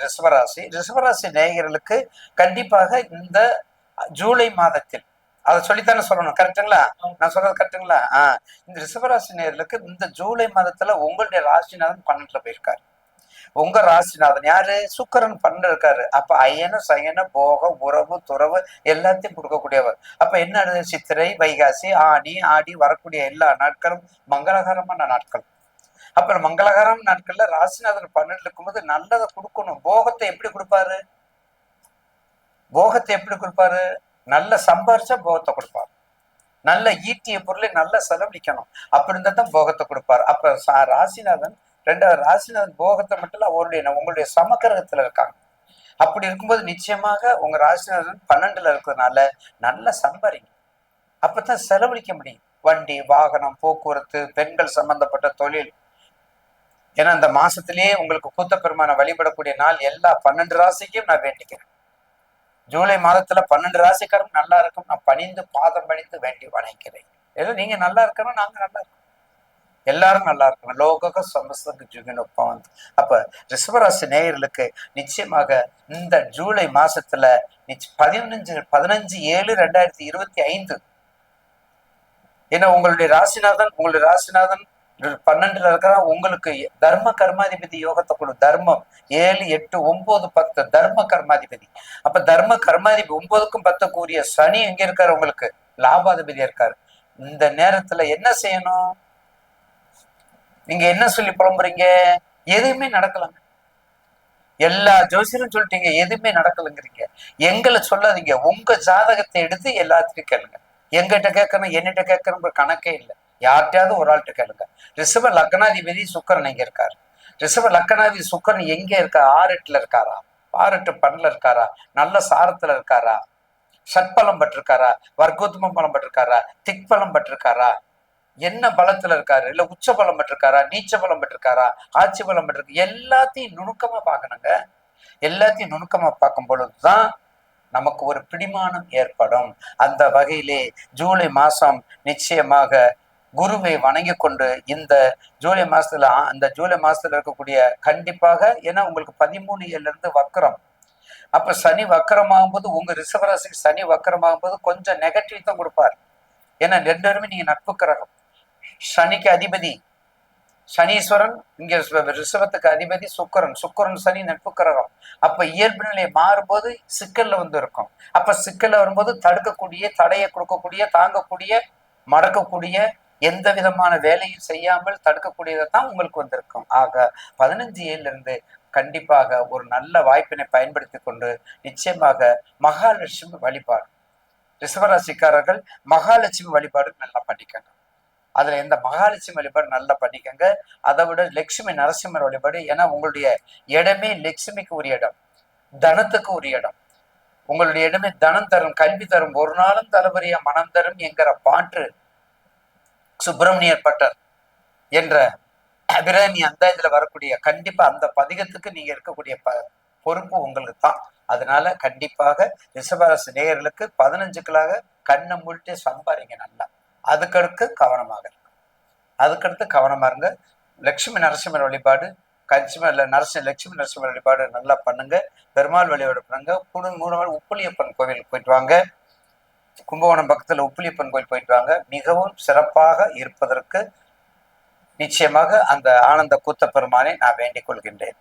ரிஷபராசி நேயர்களுக்கு கண்டிப்பாக இந்த ஜூலை மாதத்தில் அதை சொல்லித்தானே சொல்லணும், கரெக்டுங்களா? நான் சொல்றது கரெக்டுங்களா? இந்த ரிஷபராசி நேயர்களுக்கு இந்த ஜூலை மாதத்துல உங்களுடைய ராசிநாதன் 12ல போயிருக்காரு. உங்க ராசிநாதன் யாரு? சுக்கிரன் 12 இருக்காரு. அப்ப அயன சயன போக உறவு துறவு எல்லாத்தையும் கொடுக்கக்கூடியவர். அப்ப என்ன, சித்திரை வைகாசி ஆடி ஆடி வரக்கூடிய எல்லா நாட்களும் மங்களகரமான நாட்கள். அப்புறம் மங்களகரம் நாட்கள்ல ராசிநாதன் 12 இருக்கும்போது நல்லதை கொடுக்கணும். போகத்தை எப்படி கொடுப்பாரு? நல்ல சம்பாரிச்சா போகத்தை கொடுப்பாரு. நல்ல ஈட்டிய பொருளை நல்ல செலவழிக்கணும். அப்படி இருந்தா தான் போகத்தை கொடுப்பாரு. அப்ப ராசிநாதன் 2வது ராசிநாதன் போகத்தை மட்டும் இல்ல, உங்களுடைய சமக்கிரகத்துல இருக்காங்க. அப்படி இருக்கும்போது நிச்சயமாக உங்க ராசிநாதன் 12ல இருக்கிறதுனால நல்ல சம்பாரிங்க. அப்பதான் செலவழிக்க முடியும். வண்டி வாகனம் போக்குவரத்து பெண்கள் சம்பந்தப்பட்ட தொழில். ஏன்னா இந்த மாசத்திலேயே உங்களுக்கு கூத்த பெருமான வழிபடக்கூடிய நாள் எல்லா 12 ராசிக்கும் நான் வேண்டிக்கிறேன். ஜூலை மாதத்துல 12 ராசிக்காரும் நல்லா இருக்கும். நான் பணிந்து பாதம் பணிந்து வேண்டி வணங்கிறேன். ஏதோ நீங்க நல்லா இருக்கணும், நாங்க நல்லா இருக்கணும், எல்லாரும் நல்லா இருக்கணும். லோக சமஸ்தக்கு ஜுகினொப்பம் வந்து அப்ப ரிஷபராசி நேயர்களுக்கு நிச்சயமாக இந்த ஜூலை மாசத்துல 15/7/2025 ஏன்னா உங்களுடைய ராசிநாதன் 12ல இருக்கிற உங்களுக்கு தர்ம கர்மாதிபதி யோகத்தை கொடு. தர்மம் 7 8 9 10 தர்ம கர்மாதிபதி. அப்ப தர்ம கர்மாதிபதி 9க்கும் 10க்கும் கூறிய சனி எங்க இருக்காரு? உங்களுக்கு லாபாதிபதியா இருக்காரு. இந்த நேரத்துல என்ன செய்யணும்? நீங்க என்ன சொல்லி புலம்புறீங்க? எதுவுமே நடக்கலங்க. எல்லா ஜோசியரும் சொல்லிட்டீங்க, எதுவுமே நடக்கலைங்கிறீங்க. எங்களை சொல்லாதீங்க. உங்க ஜாதகத்தை எடுத்து எல்லாத்துக்கும் கேளுங்க. எங்கிட்ட கேட்கணும் என்னிட்ட கேட்கணுங்கிற கணக்கே இல்லை. யார்கிட்டயாவது ஒரு ஆள்கிட்ட கேளுங்க. ரிஷப லக்னாதிபதி சுக்கரன் எங்க இருக்காரு? ரிஷப லக்னாதிபதி சுக்கரன் எங்க இருக்காரு? 6/8ல இருக்காரா? 6/8 இருக்காரா? நல்ல சாரத்துல இருக்காரா? ஷட்பலம் பட்டிருக்காரா? வர்க்கோத்தம பலம் பட்டிருக்காரா? திக் பலம் பட்டிருக்காரா? என்ன பலத்துல இருக்காரு? இல்ல உச்ச பலம் பட்டிருக்காரா? நீச்ச பலம் பட்டிருக்காரா? ஆட்சி பலம் பட்டிருக்கு? எல்லாத்தையும் நுணுக்கமா பார்க்கணுங்க. எல்லாத்தையும் நுணுக்கமா பார்க்கும் பொழுதுதான் நமக்கு ஒரு பிடிமானம் ஏற்படும். அந்த வகையிலே ஜூலை மாசம் நிச்சயமாக குருவை வணங்கி கொண்டு இந்த ஜூலை மாசத்துல இருக்கக்கூடிய கண்டிப்பாக, ஏன்னா உங்களுக்கு 13 வக்கரம். அப்ப சனி வக்கரமாகும் போது உங்க ரிஷபராசிக்கு சனி வக்கரமாகும் போது கொஞ்சம் நெகட்டிவ் தான் கொடுப்பார். ஏன்னா 2 பேருமே நீங்க நட்பு கிரகம். சனிக்கு அதிபதி சனீஸ்வரன், இங்க ரிஷபத்துக்கு அதிபதி சுக்கரன் சனி நட்பு கிரகம். அப்ப இயல்பு நிலை மாறும்போது சிக்கல்ல வந்து இருக்கும். அப்ப சிக்கல்ல வரும்போது தடுக்கக்கூடிய, தடையை கொடுக்கக்கூடிய, தாங்கக்கூடிய, மடக்கக்கூடிய, எந்த விதமான வேலையும் செய்யாமல் தடுக்கக்கூடியதான் உங்களுக்கு வந்திருக்கும். ஆக 15/7 கண்டிப்பாக ஒரு நல்ல வாய்ப்பினை பயன்படுத்தி கொண்டு நிச்சயமாக மகாலட்சுமி வழிபாடு, ரிஷபராசிக்காரர்கள் மகாலட்சுமி வழிபாடு நல்லா பண்ணிக்கங்க. அதுல எந்த மகாலட்சுமி வழிபாடு நல்லா பண்ணிக்கங்க. அதை விட லட்சுமி நரசிம்மர் வழிபாடு. ஏன்னா உங்களுடைய இடமே லட்சுமிக்கு உரிய இடம், தனத்துக்கு உரிய இடம். உங்களுடைய இடமே தனம் தரும், கல்வி தரும், ஒரு நாளும் தலைவரியா மனம் தரும் என்கிற பாட்டு சுப்பிரமணியர் பட்டர் என்ற அபிராமி அந்த இதுல வரக்கூடிய கண்டிப்பா அந்த பதிகத்துக்கு நீங்க இருக்கக்கூடிய பொறுப்பு உங்களுக்கு தான். அதனால கண்டிப்பாக ரிஷபராசி நேயர்களுக்கு 15க்களாக கண்ணை மூடிட்டு சம்பாதிங்க நல்லா. அதுக்கடுத்து கவனமா இருங்க. லட்சுமி நரசிம்மர் வழிபாடு, லட்சுமி நரசிம்மர் வழிபாடு நல்லா பண்ணுங்க. பெருமாள் வழிபாடு பண்ணுங்க. உப்புளியப்பன் கோவில் போயிட்டு வாங்க. கும்பகோணம் பக்கத்துல உப்புளியப்பன் கோயில் போயிட்டு வாங்க. மிகவும் சிறப்பாக இருப்பதற்கு நிச்சயமாக அந்த ஆனந்த கூத்த பெருமானை நான் வேண்டிக் கொள்கின்றேன்.